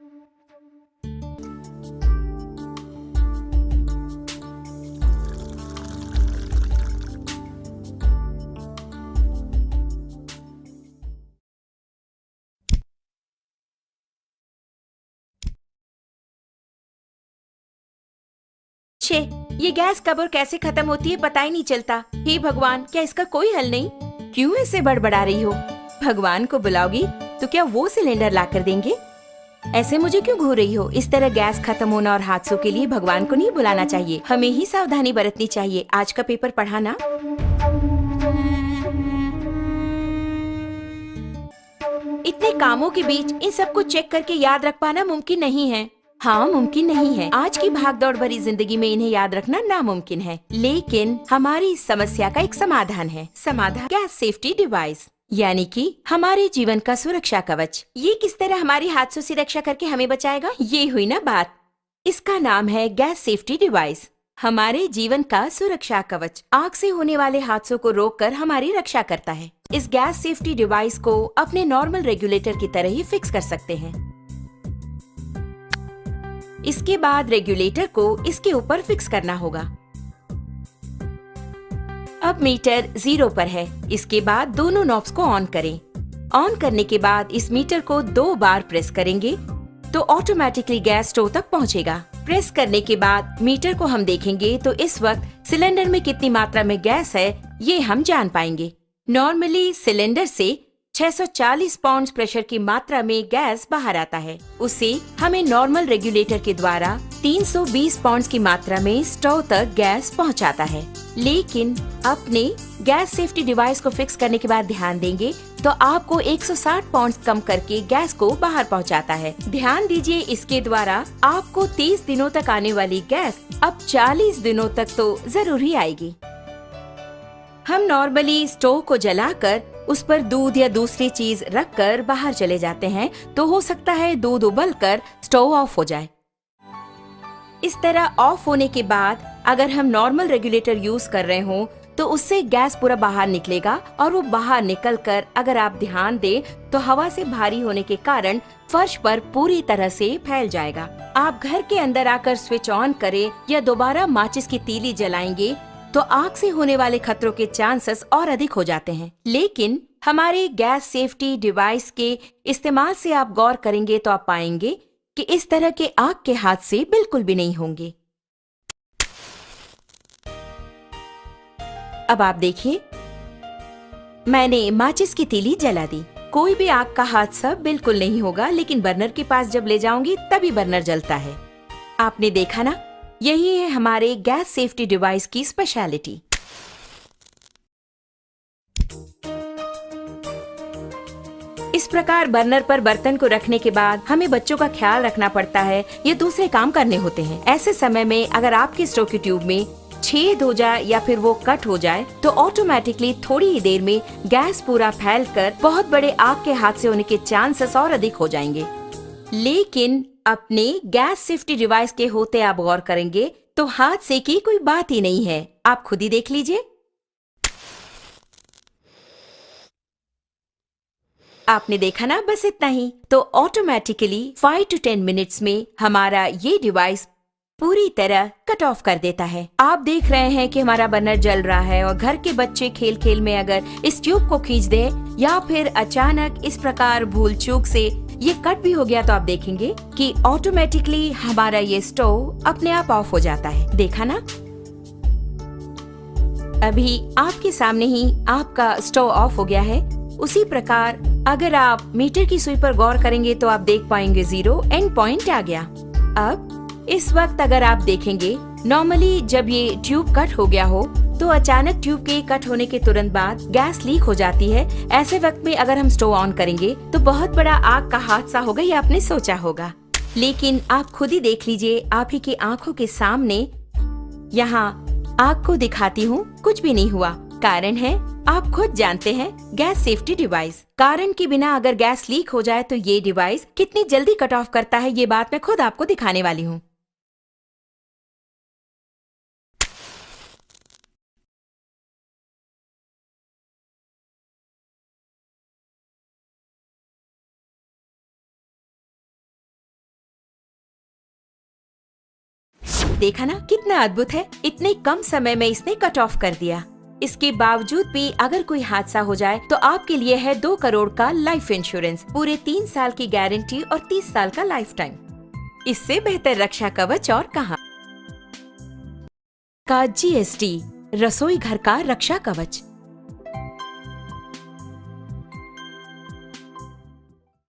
छे, ये गैस कब और कैसे खत्म होती है पता ही नहीं चलता। हे भगवान, क्या इसका कोई हल नहीं? क्यों ऐसे बड़बड़ा रही हो? भगवान को बुलाओगी तो क्या वो सिलेंडर ला कर देंगे? ऐसे मुझे क्यों घूर रही हो? इस तरह गैस खत्म होना और हादसों के लिए भगवान को नहीं बुलाना चाहिए, हमें ही सावधानी बरतनी चाहिए। आज का पेपर पढ़ा ना? इतने कामों के बीच इन सबको चेक करके याद रख पाना मुमकिन नहीं है। हाँ, मुमकिन नहीं है। आज की भागदौड़ भरी जिंदगी में इन्हें याद रखना नामुमकिन है, लेकिन हमारी इस समस्या का एक समाधान है। समाधान गैस सेफ्टी डिवाइस, यानी कि हमारे जीवन का सुरक्षा कवच। ये किस तरह हमारी हादसों से रक्षा करके हमें बचाएगा, ये हुई ना बात। इसका नाम है गैस सेफ्टी डिवाइस। हमारे जीवन का सुरक्षा कवच आग से होने वाले हादसों को रोककर हमारी रक्षा करता है। इस गैस सेफ्टी डिवाइस को अपने नॉर्मल रेगुलेटर की तरह ही फिक्स कर सकते हैं। इसके बाद रेगुलेटर को इसके ऊपर फिक्स करना होगा। अब मीटर 0 पर है। इसके बाद दोनों नॉब्स को ऑन करें। ऑन करने के बाद इस मीटर को 2 बार प्रेस करेंगे तो ऑटोमेटिकली गैस स्टोव तक पहुंचेगा। प्रेस करने के बाद मीटर को हम देखेंगे तो इस वक्त सिलेंडर में कितनी मात्रा में गैस है ये हम जान पाएंगे। नॉर्मली सिलेंडर से 640 पाउंड प्रेशर की मात्रा में गैस बाहर आता है। उसे हमें नॉर्मल रेगुलेटर के द्वारा 320 पाउंड की मात्रा में स्टोव तक गैस पहुंचाता है। लेकिन अपने गैस सेफ्टी डिवाइस को फिक्स करने के बाद ध्यान देंगे तो आपको 160 पाउंड कम करके गैस को बाहर पहुंचाता है। ध्यान दीजिए, इसके द्वारा आपको 30 दिनों तक आने वाली गैस अब 40 दिनों तक तो जरूर ही आएगी। हम नॉर्मली स्टोव को जलाकर उस पर दूध या दूसरी चीज रखकर बाहर चले जाते हैं तो हो सकता है दूध उबलकर स्टोव ऑफ हो जाए। इस तरह ऑफ होने के बाद अगर हम नॉर्मल रेगुलेटर यूज कर रहे हो तो उससे गैस पूरा बाहर निकलेगा और वो बाहर निकलकर अगर आप ध्यान दें तो हवा से भारी होने के कारण फर्श पर पूरी तरह से फैल जाएगा। आप घर के अंदर आकर स्विच ऑन करें या दोबारा माचिस की तीली जलाएंगे तो आग से होने वाले खतरों के चांसेस और अधिक हो जाते हैं। लेकिन हमारे गैस सेफ्टी डिवाइस के इस्तेमाल से आप गौर करेंगे तो आप पाएंगे कि इस तरह के आग के हादसे बिल्कुल भी नहीं होंगे। अब आप देखिए, मैंने माचिस की तीली जला दी। कोई भी आग का हादसा बिल्कुल नहीं होगा, लेकिन बर्नर के पास जब ले जाऊंगी तभी बर्नर जलता है। आपने देखा ना, यही है हमारे गैस सेफ्टी डिवाइस की स्पेशलिटी। इस प्रकार बर्नर पर बर्तन को रखने के बाद हमें बच्चों का ख्याल रखना पड़ता है या दूसरे काम करने होते हैं। ऐसे समय में अगर आपके स्टोव की ट्यूब में छेद हो जाए या फिर वो कट हो जाए तो ऑटोमेटिकली थोड़ी ही देर में गैस पूरा फैलकर बहुत बड़े आग के हादसे होने के चांसेस और अधिक हो जाएंगे। लेकिन अपने गैस सेफ्टी डिवाइस के होते आप गौर करेंगे तो हादसे की कोई बात ही नहीं है। आप खुद ही देख लीजिए। आपने देखा ना, बस इतना ही। तो ऑटोमेटिकली 5 to 10 मिनट्स में हमारा ये डिवाइस पूरी तरह कट ऑफ कर देता है। आप देख रहे हैं कि हमारा बर्नर जल रहा है और घर के बच्चे खेल खेल में अगर इस ट्यूब को खींच दे या फिर अचानक इस प्रकार भूल चूक से ये कट भी हो गया तो आप देखेंगे कि ऑटोमेटिकली हमारा ये स्टोव अपने आप ऑफ हो जाता है। देखा ना, अभी आपके सामने ही आपका स्टोव ऑफ हो गया है। उसी प्रकार अगर आप मीटर की सुई पर गौर करेंगे तो आप देख पाएंगे 0 एंड पॉइंट आ गया। अब इस वक्त अगर आप देखेंगे, नॉर्मली जब ये ट्यूब कट हो गया हो तो अचानक ट्यूब के कट होने के तुरंत बाद गैस लीक हो जाती है। ऐसे वक्त में अगर हम स्टोव ऑन करेंगे तो बहुत बड़ा आग का हादसा होगा, ये आपने सोचा होगा। लेकिन आप खुद ही देख लीजिए, आप ही की आंखों के सामने यहाँ आग को दिखाती हूँ, कुछ भी नहीं हुआ। कारण है, आप खुद जानते हैं, गैस सेफ्टी डिवाइस। कारण के बिना अगर गैस लीक हो जाए तो ये डिवाइस कितनी जल्दी कट ऑफ करता है, ये बात मैं खुद आपको दिखाने वाली हूँ। देखा ना कितना अद्भुत है, इतने कम समय में इसने कट ऑफ कर दिया। इसके बावजूद भी अगर कोई हादसा हो जाए तो आपके लिए है 2 करोड़ का लाइफ इंश्योरेंस, पूरे 3 साल की गारंटी और 30 साल का लाइफ टाइम। इससे बेहतर रक्षा कवच और कहाँ। का GST, रसोई घर का रक्षा कवच।